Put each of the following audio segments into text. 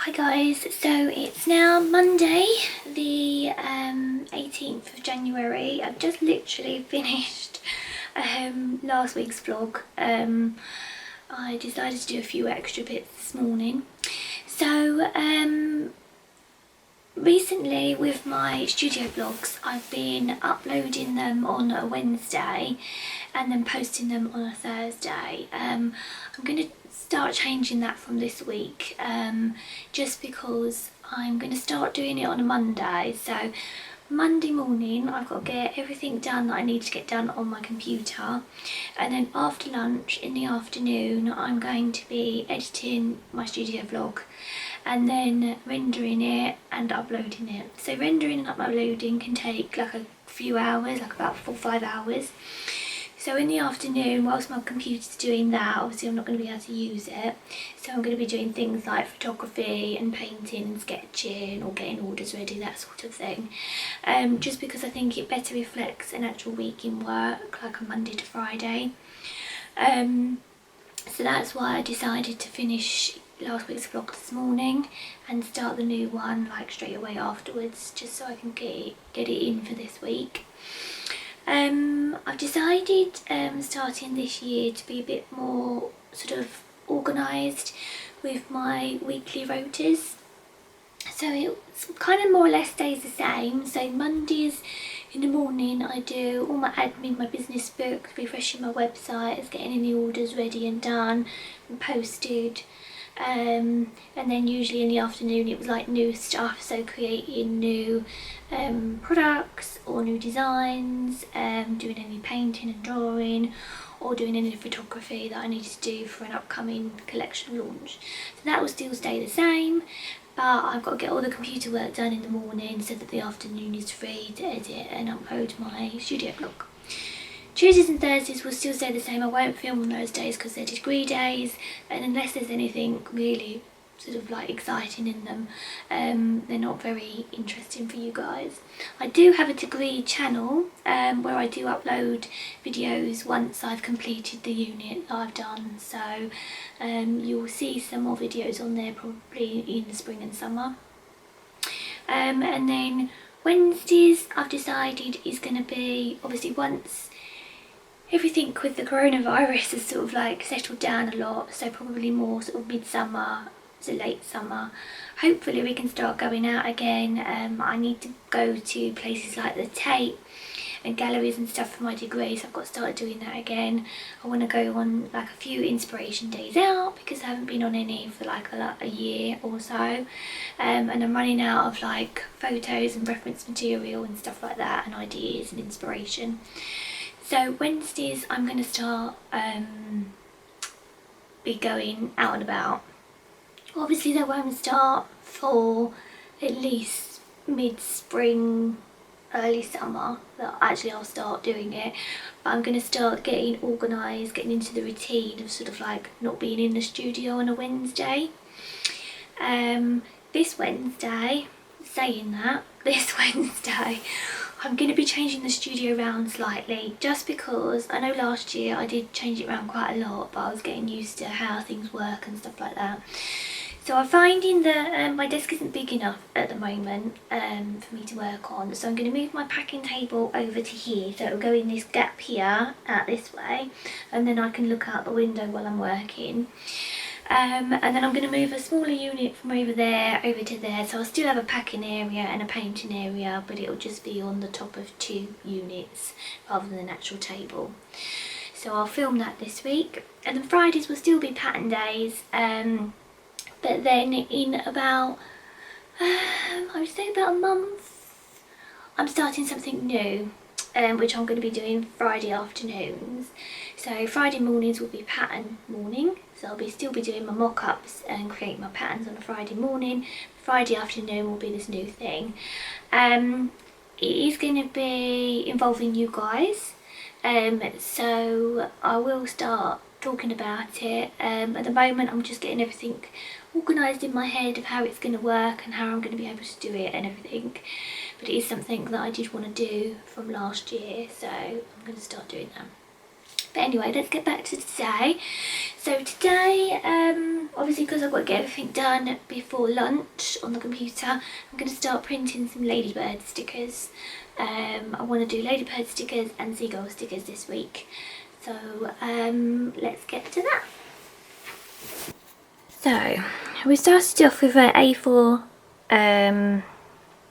Hi guys, so it's now Monday the 18th of January. I've just literally finished last week's vlog. I decided to do a few extra bits this morning. So recently with my studio vlogs, I've been uploading them on a Wednesday and then posting them on a Thursday. I'm going to start changing that from this week, just because I'm going to start doing it on a Monday. So Monday morning I've got to get everything done that I need to get done on my computer, and then after lunch in the afternoon I'm going to be editing my studio vlog and then rendering it and uploading it. So rendering and uploading can take like a few hours, like about 4 or 5 hours. So in the afternoon, whilst my computer's doing that, obviously I'm not going to be able to use it. So I'm going to be doing things like photography and painting and sketching or getting orders ready, that sort of thing. Just because I think it better reflects an actual week in work, like a Monday to Friday. So that's why I decided to finish last week's vlog this morning and start the new one like straight away afterwards, just so I can get it in for this week. I've decided starting this year to be a bit more sort of organised with my weekly rotas. So it's kind of more or less stays the same. So Mondays in the morning I do all my admin, my business book, refreshing my website, getting any orders ready and done and posted. And then usually in the afternoon it was like new stuff, so creating new products or new designs, doing any painting and drawing, or doing any photography that I needed to do for an upcoming collection launch. So that will still stay the same, but I've got to get all the computer work done in the morning so that the afternoon is free to edit and upload my studio vlog. Tuesdays and Thursdays will still stay the same. I won't film on those days because they're degree days, and unless there's anything really sort of like exciting in them, they're not very interesting for you guys. I do have a degree channel where I do upload videos once I've completed the unit that I've done, so you'll see some more videos on there probably in the spring and summer. And then Wednesdays I've decided is going to be, obviously once everything with the coronavirus has sort of like settled down a lot, so probably more sort of midsummer to late summer, hopefully we can start going out again. I need to go to places like the Tate and galleries and stuff for my degree, so I've got to start doing that again. I want to go on like a few inspiration days out because I haven't been on any for like a year or so, and I'm running out of like photos and reference material and stuff like that, and ideas and inspiration. So Wednesdays I'm going to start be going out and about. Obviously they won't start for at least mid-spring, early summer that actually I'll start doing it, but I'm going to start getting organised, getting into the routine of sort of like not being in the studio on a Wednesday. This Wednesday, this Wednesday I'm going to be changing the studio around slightly, just because I know last year I did change it around quite a lot, but I was getting used to how things work and stuff like that. So I'm finding that my desk isn't big enough at the moment for me to work on, so I'm going to move my packing table over to here, so it'll go in this gap here, out this way, and then I can look out the window while I'm working. And then I'm going to move a smaller unit from over there over to there, so I'll still have a packing area and a painting area, but it'll just be on the top of 2 units rather than an actual table. So I'll film that this week, and then Fridays will still be pattern days, but then in about, I would say about a month, I'm starting something new, which I'm going to be doing Friday afternoons. So Friday mornings will be pattern morning, so I'll still be doing my mock-ups and creating my patterns on a Friday morning. Friday afternoon will be this new thing. It is going to be involving you guys, so I will start talking about it. At the moment I'm just getting everything organised in my head of how it's going to work and how I'm going to be able to do it and everything, but it is something that I did want to do from last year, so I'm going to start doing that. But anyway, let's get back to today. So today, obviously because I've got to get everything done before lunch on the computer, I'm going to start printing some ladybird stickers. I want to do ladybird stickers and seagull stickers this week. So let's get to that. So we started off with an A4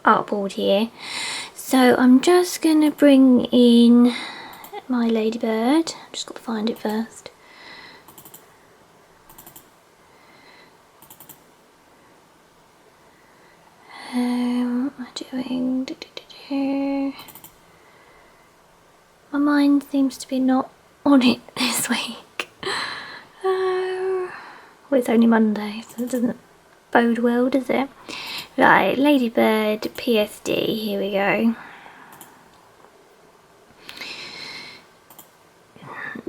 artboard here. So I'm just going to bring in my ladybird. I've just got to find it first. What am I doing? My mind seems to be not on it this week. Well, it's only Monday, so it doesn't bode well, does it? Right, ladybird PSD, here we go.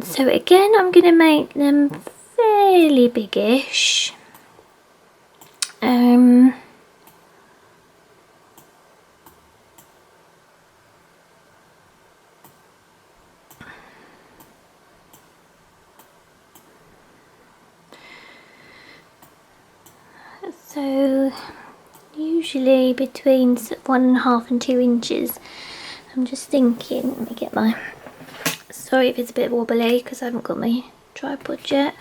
So again, I'm going to make them fairly biggish. So usually between 1.5 and 2 inches. I'm just thinking, let me get my, sorry if it's a bit wobbly because I haven't got my tripod yet.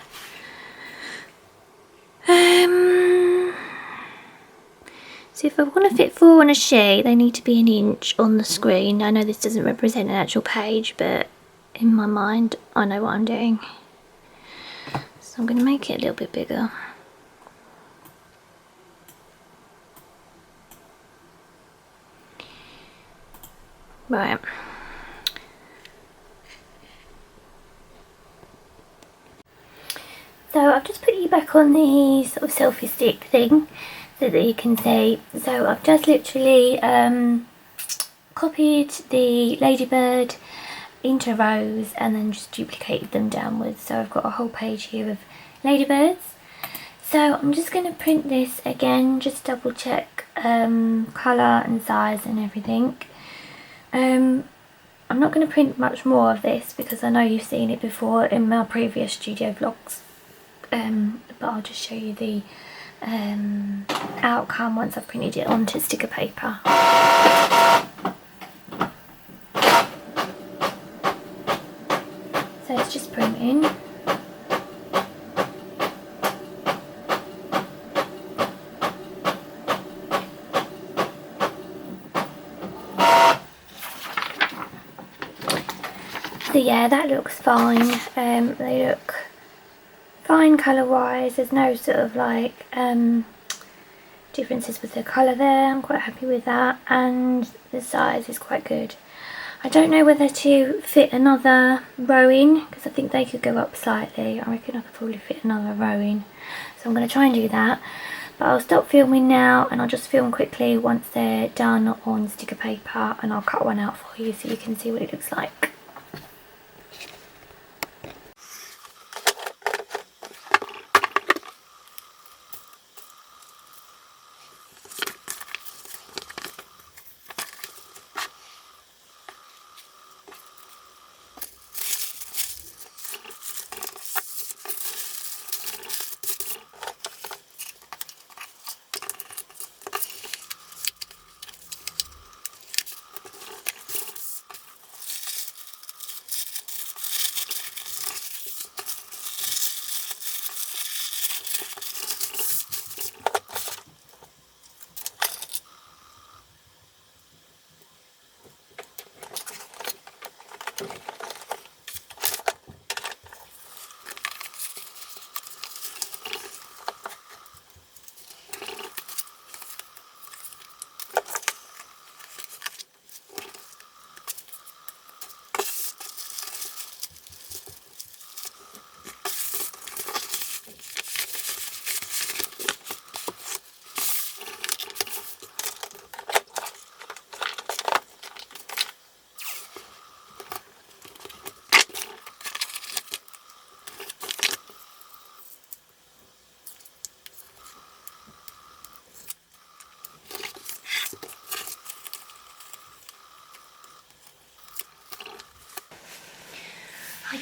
So if I want to fit 4 on a sheet, they need to be 1 inch on the screen. I know this doesn't represent an actual page, but in my mind I know what I'm doing. So I'm going to make it a little bit bigger. Right. So I've just put you back on the sort of selfie stick thing so that you can see. So I've just literally copied the ladybird into rows and then just duplicated them downwards. So I've got a whole page here of ladybirds. So I'm just going to print this again, just double check colour and size and everything. I'm not going to print much more of this because I know you've seen it before in my previous studio vlogs, but I'll just show you the outcome once I've printed it onto sticker paper. So it's just printing. So yeah, that looks fine. They look fine colour wise. There's no sort of like differences with the colour there. I'm quite happy with that, and the size is quite good. I don't know whether to fit another row in because I think they could go up slightly. I reckon I could probably fit another row in, so I'm going to try and do that. But I'll stop filming now and I'll just film quickly once they're done on sticker paper, and I'll cut one out for you so you can see what it looks like.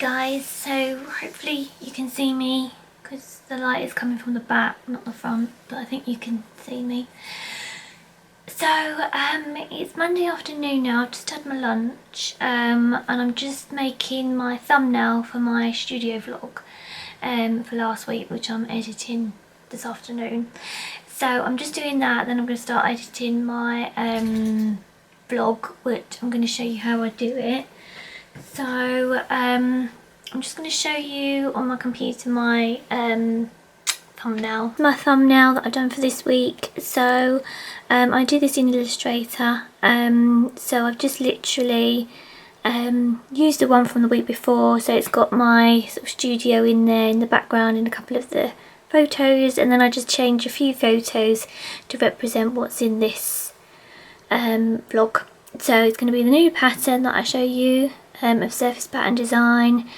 guys, so hopefully you can see me because the light is coming from the back, not the front, but I think you can see me. So it's Monday afternoon now. I've just had my lunch and I'm just making my thumbnail for my studio vlog for last week, which I'm editing this afternoon. So I'm just doing that, then I'm going to start editing my vlog, which I'm going to show you how I do it. So I'm just going to show you on my computer my thumbnail. My thumbnail that I've done for this week. So I do this in Illustrator. So I've just literally used the one from the week before. So it's got my sort of studio in there in the background and a couple of the photos, and then I just change a few photos to represent what's in this vlog. So it's going to be the new pattern that I show you of surface pattern design,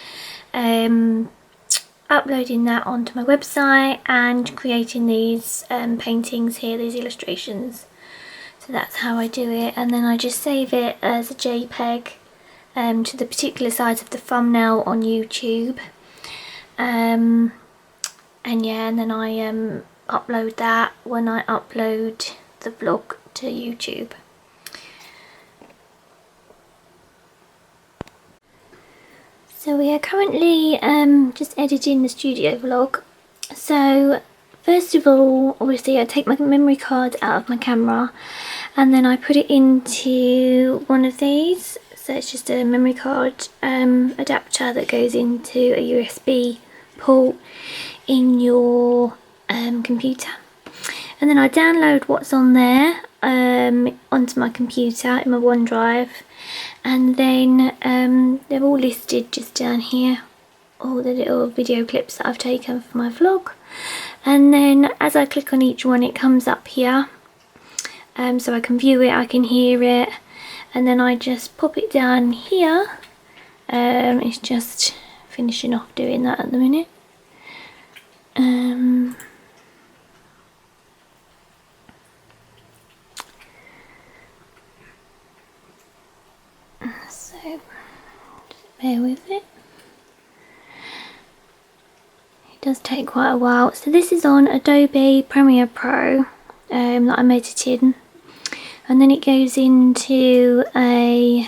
uploading that onto my website and creating these paintings here, these illustrations. So that's how I do it, and then I just save it as a JPEG to the particular size of the thumbnail on YouTube. And yeah, and then I upload that when I upload the vlog to YouTube. So we are currently just editing the studio vlog. So first of all, obviously I take my memory card out of my camera and then I put it into one of these. So it's just a memory card adapter that goes into a USB port in your computer. And then I download what's on there onto my computer in my OneDrive. And then they're all listed just down here, all the little video clips that I've taken for my vlog. And then as I click on each one, it comes up here, so I can view it, I can hear it, and then I just pop it down here. It's just finishing off doing that at the minute. So just bear with it. It does take quite a while. So this is on Adobe Premiere Pro that I'm editing, and then it goes into a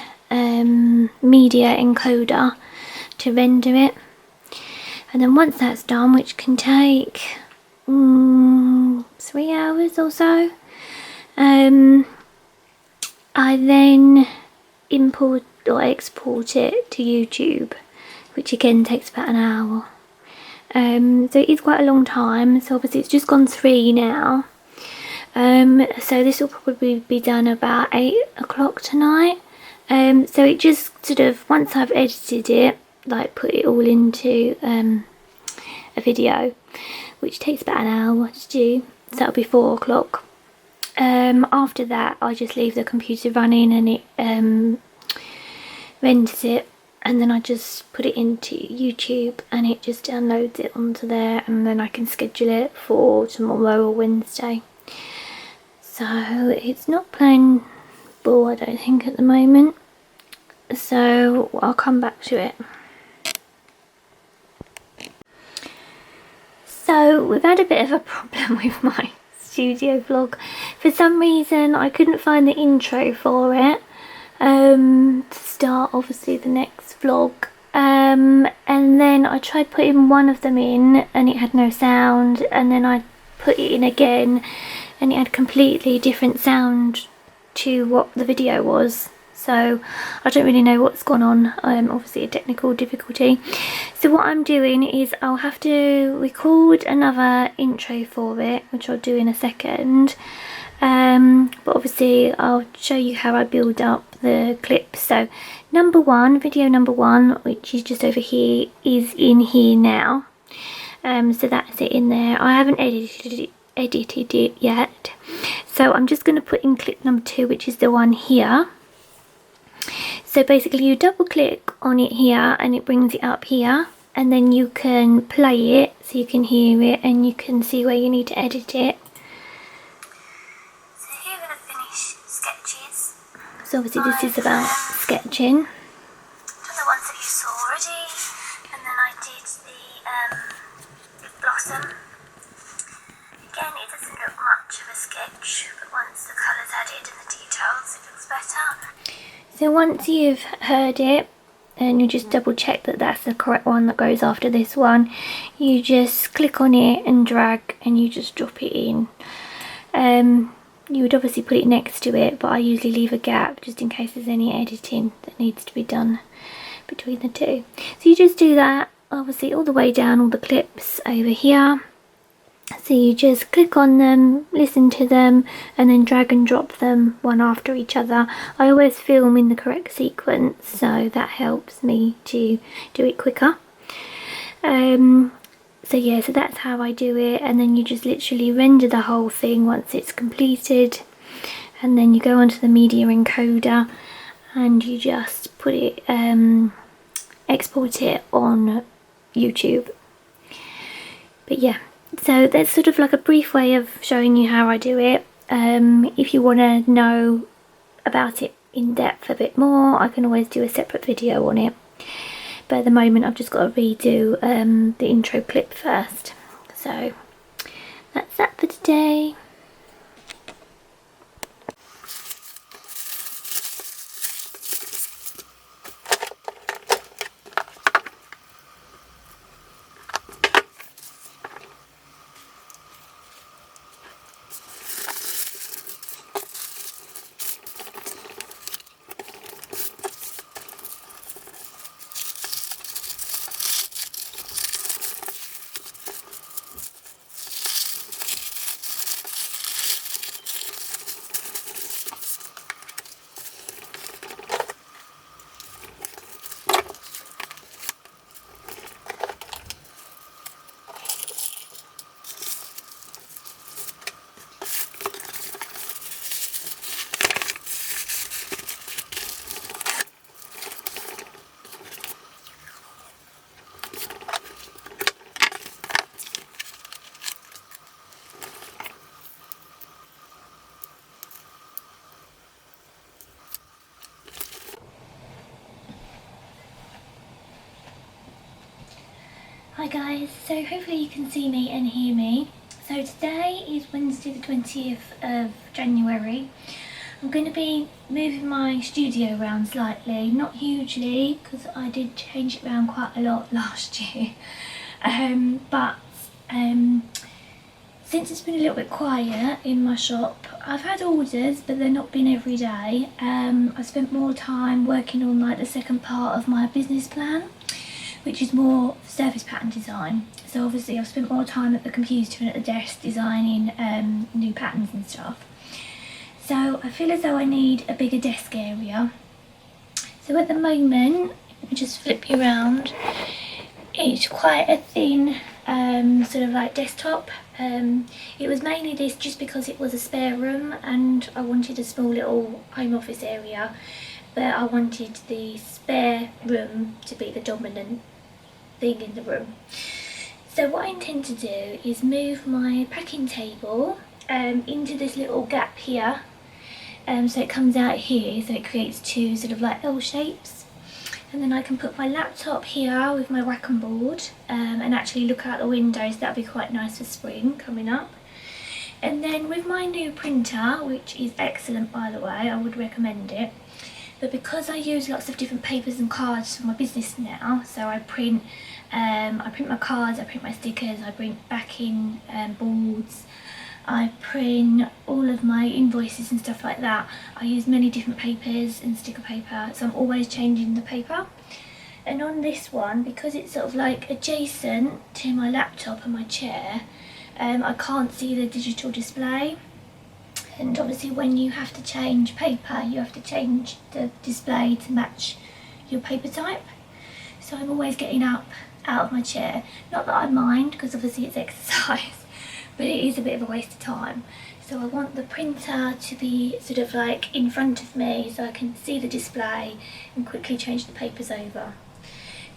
media encoder to render it. And then once that's done, which can take 3 hours or so, I then import or export it to YouTube, which again takes about an hour. So it is quite a long time. So obviously it's just gone 3 now. So this will probably be done about 8 o'clock tonight. So it just sort of, once I've edited it, like put it all into a video, which takes about an hour to do. So that'll be 4 o'clock. After that I just leave the computer running and it renders it, and then I just put it into YouTube and it just downloads it onto there, and then I can schedule it for tomorrow or Wednesday. So it's not playing ball, I don't think, at the moment, so I'll come back to it. So we've had a bit of a problem with my studio vlog. For some reason I couldn't find the intro for it to start obviously the next vlog, and then I tried putting one of them in and it had no sound, and then I put it in again and it had completely different sound to what the video was. So I don't really know what's gone on, obviously a technical difficulty. So what I'm doing is I'll have to record another intro for it, which I'll do in a second. But obviously I'll show you how I build up the clips. So number 1, video number 1, which is just over here, is in here now. So that's it in there. I haven't edited it yet. So I'm just going to put in clip number 2, which is the one here. So basically you double click on it here and it brings it up here, and then you can play it so you can hear it and you can see where you need to edit it. So here we're going to finish sketches. So obviously this is about sketching. The ones that you saw already. the blossom. Again, it doesn't look much of a sketch, but once the colour's added and the details, it looks better. So once you've heard it, and you just double check that that's the correct one that goes after this one, you just click on it and drag, and you just drop it in. You would obviously put it next to it, but I usually leave a gap just in case there's any editing that needs to be done between the two. So you just do that, obviously all the way down all the clips over here. So you just click on them, listen to them, and then drag and drop them one after each other. I always film in the correct sequence, so that helps me to do it quicker. So yeah, so that's how I do it, and then you just literally render the whole thing once it's completed, and then you go onto the media encoder and you just put it, export it on YouTube. But yeah, so that's sort of like a brief way of showing you how I do it. If you want to know about it in depth a bit more, I can always do a separate video on it. But at the moment I've just got to redo the intro clip first. So that's that for today. Hi guys, so hopefully you can see me and hear me. So today is Wednesday the 20th of January. I'm going to be moving my studio around slightly, not hugely because I did change it around quite a lot last year. But since it's been a little bit quiet in my shop, I've had orders but they're not been every day. I spent more time working on like the second part of my business plan, which is more surface pattern design. So obviously I've spent more time at the computer and at the desk designing new patterns and stuff. So I feel as though I need a bigger desk area. So at the moment, let me just flip you around, it's quite a thin sort of like desktop. It was mainly this just because it was a spare room and I wanted a small little home office area, but I wanted the spare room to be the dominant thing in the room. So what I intend to do is move my packing table into this little gap here, so it comes out here, so it creates two sort of like L shapes, and then I can put my laptop here with my wacom board and actually look out the windows. That'd be quite nice for spring coming up. And then with my new printer, which is excellent by the way, I would recommend it. But because I use lots of different papers and cards for my business now, so I print my cards, I print my stickers, I print backing boards, I print all of my invoices and stuff like that. I use many different papers and sticker paper, so I'm always changing the paper. And on this one, because it's sort of like adjacent to my laptop and my chair, I can't see the digital display. And obviously when you have to change paper, you have to change the display to match your paper type. So I'm always getting up out of my chair. Not that I mind, because obviously it's exercise, but it is a bit of a waste of time. So I want the printer to be sort of like in front of me so I can see the display and quickly change the papers over.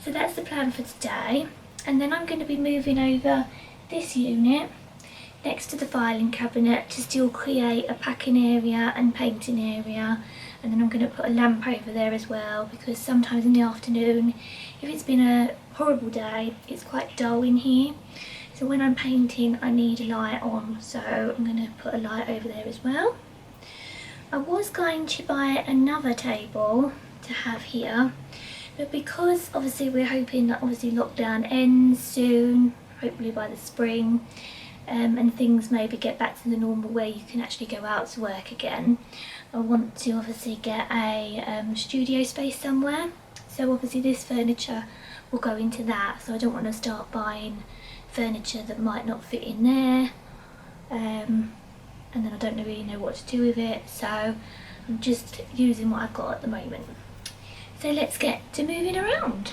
So that's the plan for today. And then I'm going to be moving over this unit next to the filing cabinet to still create a packing area and painting area And then I'm going to put a lamp over there as well, because sometimes in the afternoon, if it's been a horrible day, it's quite dull in here. So when I'm painting, I need a light on, so I'm going to put a light over there as well. I was going to buy another table to have here, but because obviously we're hoping that obviously lockdown ends soon, hopefully by the spring, and things maybe get back to the normal where you can actually go out to work again, I want to obviously get a studio space somewhere. So obviously this furniture will go into that, so I don't want to start buying furniture that might not fit in there, and then I don't really know what to do with it, so I'm just using what I've got at the moment. So let's get to moving around.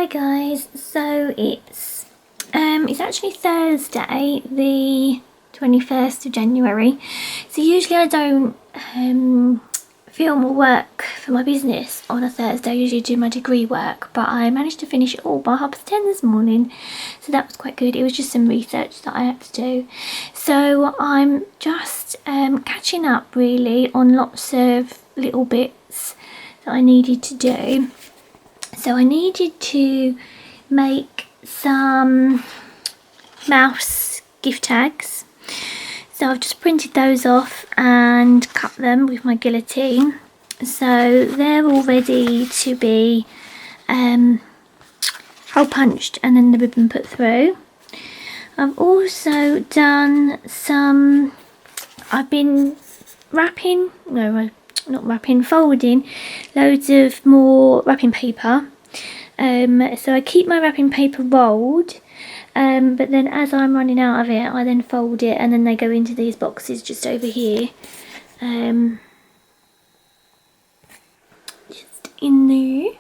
Hi guys, so it's actually Thursday the 21st of January. So usually I don't film or work for my business on a Thursday. I usually do my degree work, but I managed to finish it all by 10:30 this morning, so that was quite good. It was just some research that I had to do, so I'm just catching up really on lots of little bits that I needed to do. So I needed to make some mouse gift tags. So I've just printed those off and cut them with my guillotine. So they're all ready to be hole punched and then the ribbon put through. I've also done some, I've been folding loads of more wrapping paper. So I keep my wrapping paper rolled. But then as I'm running out of it, I then fold it and then they go into these boxes just over here. Just in there.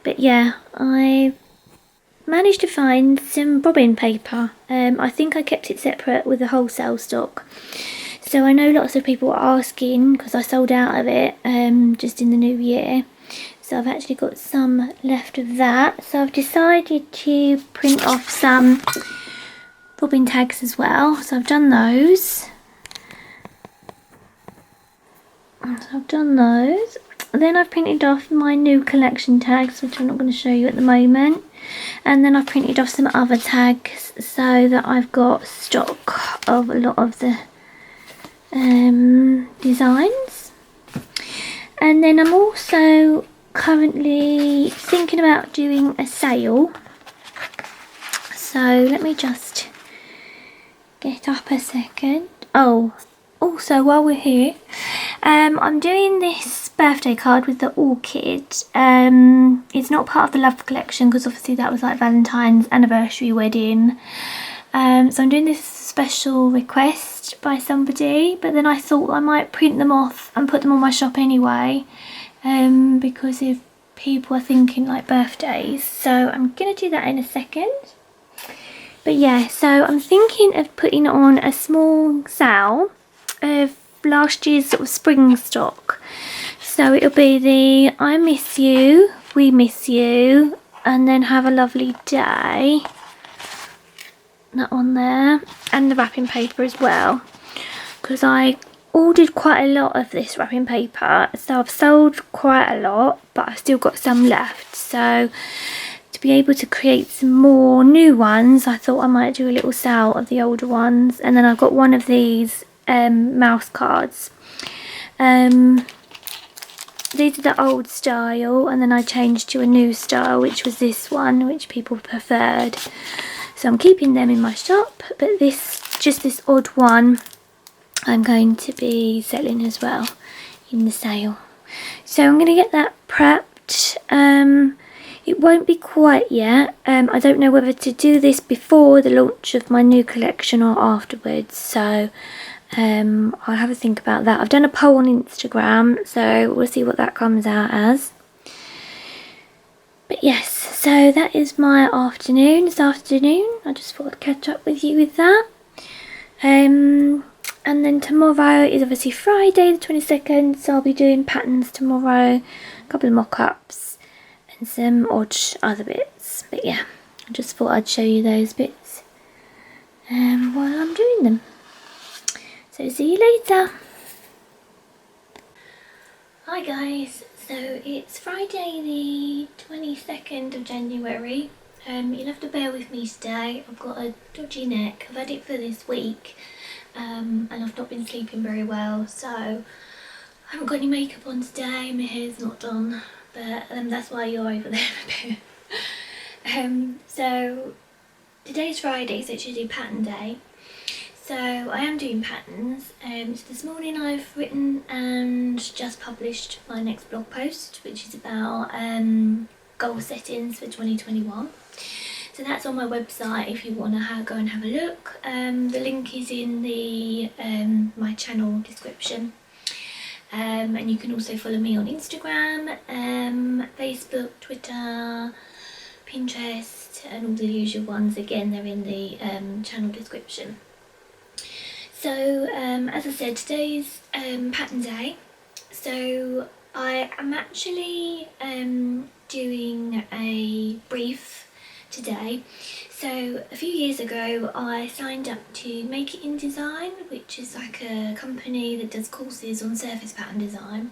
But yeah, I managed to find some bobbin paper. I think I kept it separate with the wholesale stock. So I know lots of people are asking because I sold out of it just in the new year. So I've actually got some left of that. So I've decided to print off some bobbin tags as well. So I've done those. Then I've printed off my new collection tags, which I'm not going to show you at the moment. And then I've printed off some other tags so that I've got stock of a lot of the designs. And then I'm also currently thinking about doing a sale, so let me just get up a second. Oh, also while we're here, I'm doing this birthday card with the orchid. It's not part of the love collection because obviously that was like Valentine's, anniversary, wedding. So I'm doing this special request by somebody, but then I thought I might print them off and put them on my shop anyway. Because if people are thinking like birthdays, so I'm gonna do that in a second. But yeah, so I'm thinking of putting on a small sale of last year's sort of spring stock. So it'll be the I miss you, we miss you, and then have a lovely day. That one there, and the wrapping paper as well, because I ordered quite a lot of this wrapping paper, so I've sold quite a lot, but I've still got some left. So to be able to create some more new ones, I thought I might do a little sale of the older ones. And then I've got one of these mouse cards. These are the old style, and then I changed to a new style, which was this one, which people preferred. So I'm keeping them in my shop, but this odd one I'm going to be selling as well in the sale. So I'm going to get that prepped. It won't be quite yet. I don't know whether to do this before the launch of my new collection or afterwards. So I'll have a think about that. I've done a poll on Instagram, so we'll see what that comes out as. But yes, so that is my afternoon. This afternoon, I just thought I'd catch up with you with that. And then tomorrow is obviously Friday the 22nd, so I'll be doing patterns tomorrow, a couple of mock-ups and some odd other bits. But yeah, I just thought I'd show you those bits while I'm doing them. So see you later. Hi guys, so it's Friday the 22nd of January. You'll have to bear with me today. I've got a dodgy neck. I've had it for this week. And I've not been sleeping very well, so I haven't got any makeup on today, my hair's not done, but that's why you're over there a bit. So today's Friday, so it's usually pattern day, so I am doing patterns. So this morning I've written and just published my next blog post, which is about goal settings for 2021. So that's on my website if you want to go and have a look. The link is in the my channel description. and you can also follow me on Instagram, Facebook, Twitter, Pinterest, and all the usual ones. Again, they're in the channel description. So as I said, today's pattern day. So I am actually doing a brief today. So a few years ago I signed up to Make It in Design, which is like a company that does courses on surface pattern design.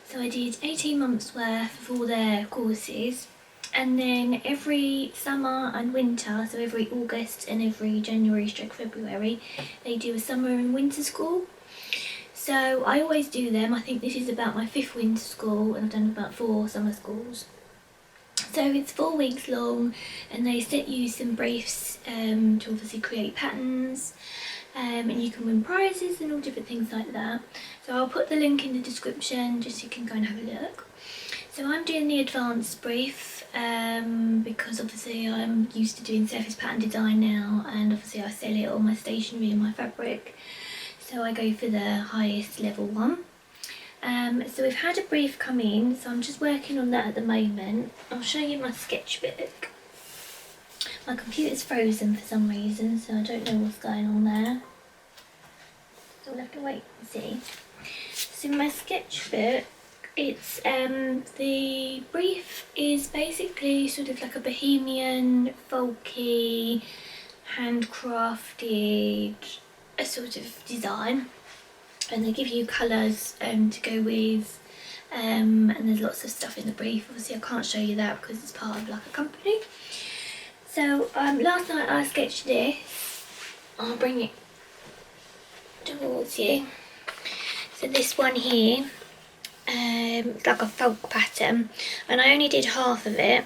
So I did 18 months worth of all their courses, and then every summer and winter, so every August and every January/February, they do a summer and winter school. So I always do them. I think this is about my 5th winter school, and I've done about 4 summer schools. So it's 4 weeks long, and they set you some briefs to obviously create patterns, and you can win prizes and all different things like that. So I'll put the link in the description just so you can go and have a look. So I'm doing the advanced brief because obviously I'm used to doing surface pattern design now, and obviously I sell it on my stationery and my fabric. So I go for the highest level one. So we've had a brief come in, so I'm just working on that at the moment. I'll show you my sketchbook. My computer's frozen for some reason, so I don't know what's going on there. So we'll have to wait and see. So my sketchbook, it's the brief is basically sort of like a bohemian, folky, handcrafted sort of design. And they give you colours to go with, and there's lots of stuff in the brief. Obviously I can't show you that because it's part of like a company. So last night I sketched this. I'll bring it towards you. So this one here, it's like a folk pattern, and I only did half of it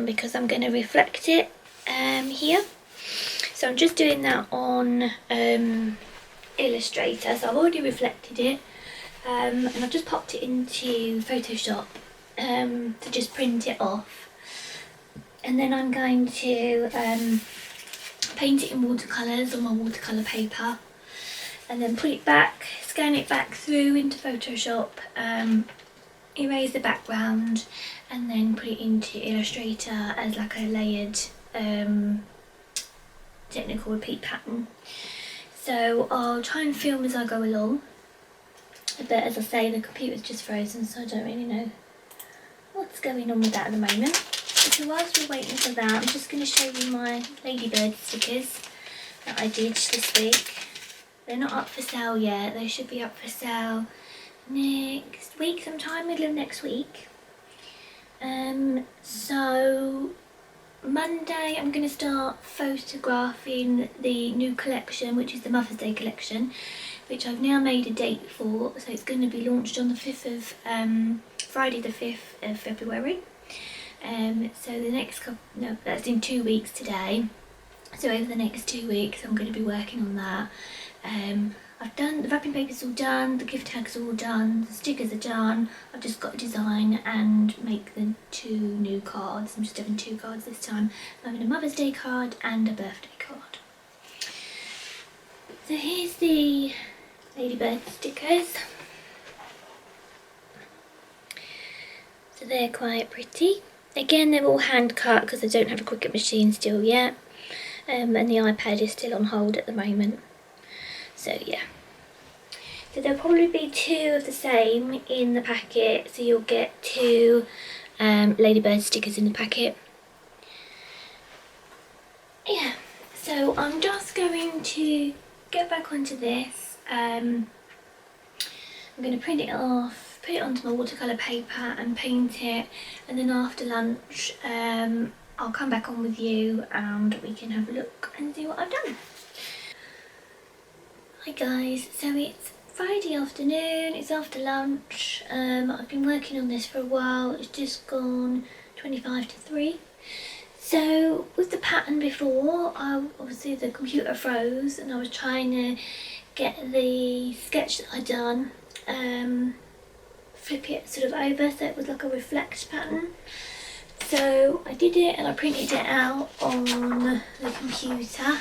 because I'm going to reflect it here. So I'm just doing that on Illustrator. So I've already reflected it, and I've just popped it into Photoshop to just print it off, and then I'm going to paint it in watercolours on my watercolour paper, and then put it back, scan it back through into Photoshop, erase the background, and then put it into Illustrator as like a layered technical repeat pattern. So I'll try and film as I go along, but as I say, the computer's just frozen, so I don't really know what's going on with that at the moment. So whilst we're waiting for that, I'm just going to show you my ladybird stickers that I did this week. They're not up for sale yet. They should be up for sale next week sometime, middle of next week. So Monday I'm going to start photographing the new collection, which is the Mother's Day collection, which I've now made a date for. So it's going to be launched on the 5th of Friday the 5th of February. So the next couple, no, that's in 2 weeks today. So over the next 2 weeks I'm going to be working on that. I've done the wrapping paper's all done, the gift tags are all done, the stickers are done. I've just got to design and make the 2 new cards. I'm just having 2 cards this time. I'm having a Mother's Day card and a birthday card. So here's the ladybird stickers. So they're quite pretty. Again, they're all hand cut because I don't have a Cricut machine still yet, and the iPad is still on hold at the moment. So yeah, so there'll probably be 2 of the same in the packet, so you'll get 2 ladybird stickers in the packet. Yeah, so I'm just going to get back onto this. I'm going to print it off, put it onto my watercolour paper and paint it, and then after lunch I'll come back on with you and we can have a look and see what I've done. Hi guys, so it's Friday afternoon, it's after lunch. I've been working on this for a while. It's just gone 25 to 3. So with the pattern before, obviously the computer froze and I was trying to get the sketch that I'd done, flip it sort of over so it was like a reflect pattern. So I did it and I printed it out on the computer.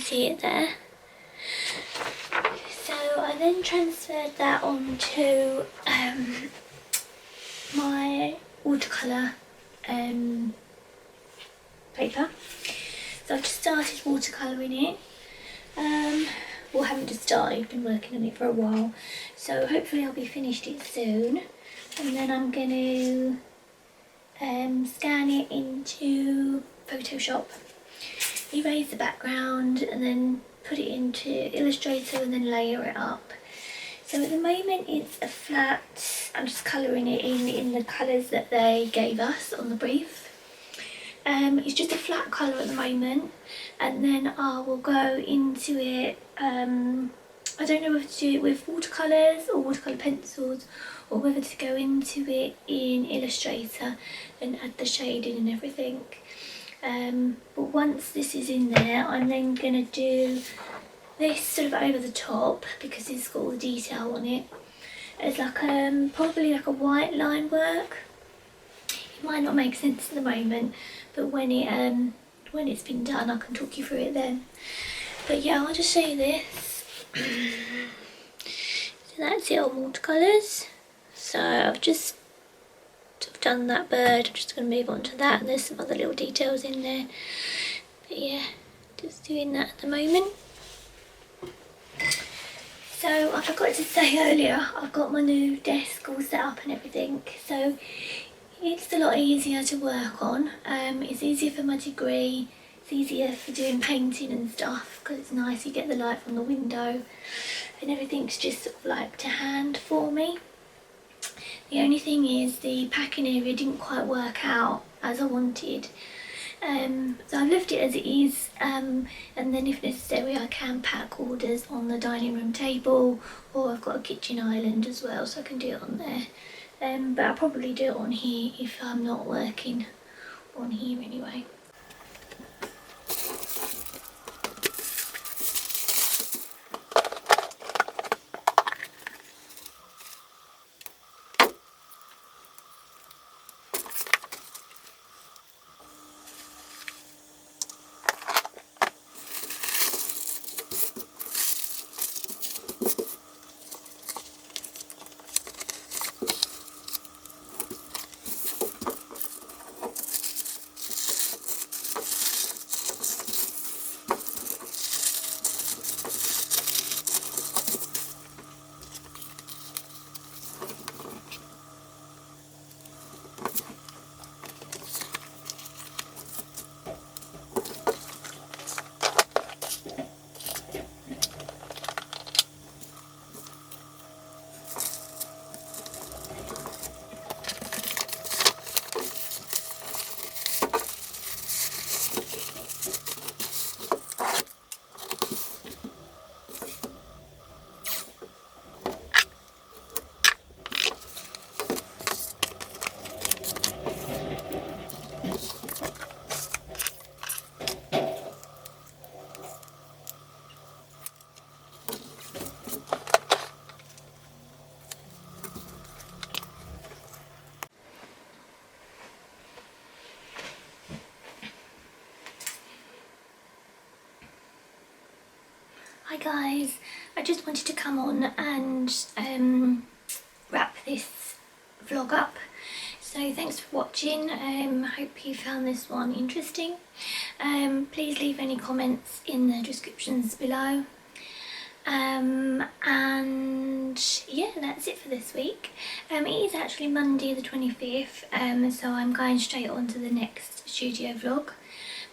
see it there. So I then transferred that onto my watercolour paper. So I've just started watercolouring it. Well, I haven't just started, been working on it for a while. So hopefully I'll be finished it soon. And then I'm going to scan it into Photoshop, erase the background, and then put it into Illustrator and then layer it up. So at the moment it's a flat, I'm just colouring it in the colours that they gave us on the brief. It's just a flat colour at the moment, and then I will go into it, I don't know whether to do it with watercolours or watercolour pencils, or whether to go into it in Illustrator and add the shading and everything. But once this is in there, I'm then going to do this sort of over the top, because it's got all the detail on it. It's like probably like a white line work. It might not make sense at the moment, but when it's been done, I can talk you through it then. But yeah, I'll just show you this. So that's it on watercolours. So I've just sort of done that bird. I'm just going to move on to that, and there's some other little details in there. But yeah, just doing that at the moment. So I forgot to say earlier, I've got my new desk all set up and everything. So it's a lot easier to work on. It's easier for my degree, it's easier for doing painting and stuff, because it's nice, you get the light from the window and everything's just sort of like to hand for me. The only thing is the packing area didn't quite work out as I wanted. So I've left it as it is, and then if necessary I can pack orders on the dining room table, or I've got a kitchen island as well, so I can do it on there. But I'll probably do it on here if I'm not working on here anyway. Hi guys, I just wanted to come on and wrap this vlog up. So thanks for watching. Hope you found this one interesting. Please leave any comments in the descriptions below. And yeah, that's it for this week. It is actually Monday the 25th, so I'm going straight on to the next studio vlog.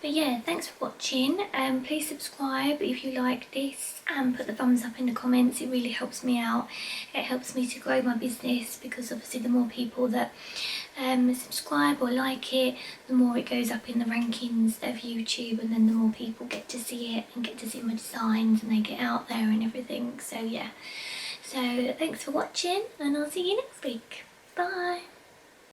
But yeah, thanks for watching. Please subscribe if you like this, and put the thumbs up in the comments. It really helps me out. It helps me to grow my business, because obviously the more people that subscribe or like it, the more it goes up in the rankings of YouTube, and then the more people get to see it and get to see my designs, and they get out there and everything. So yeah, so thanks for watching, and I'll see you next week. Bye.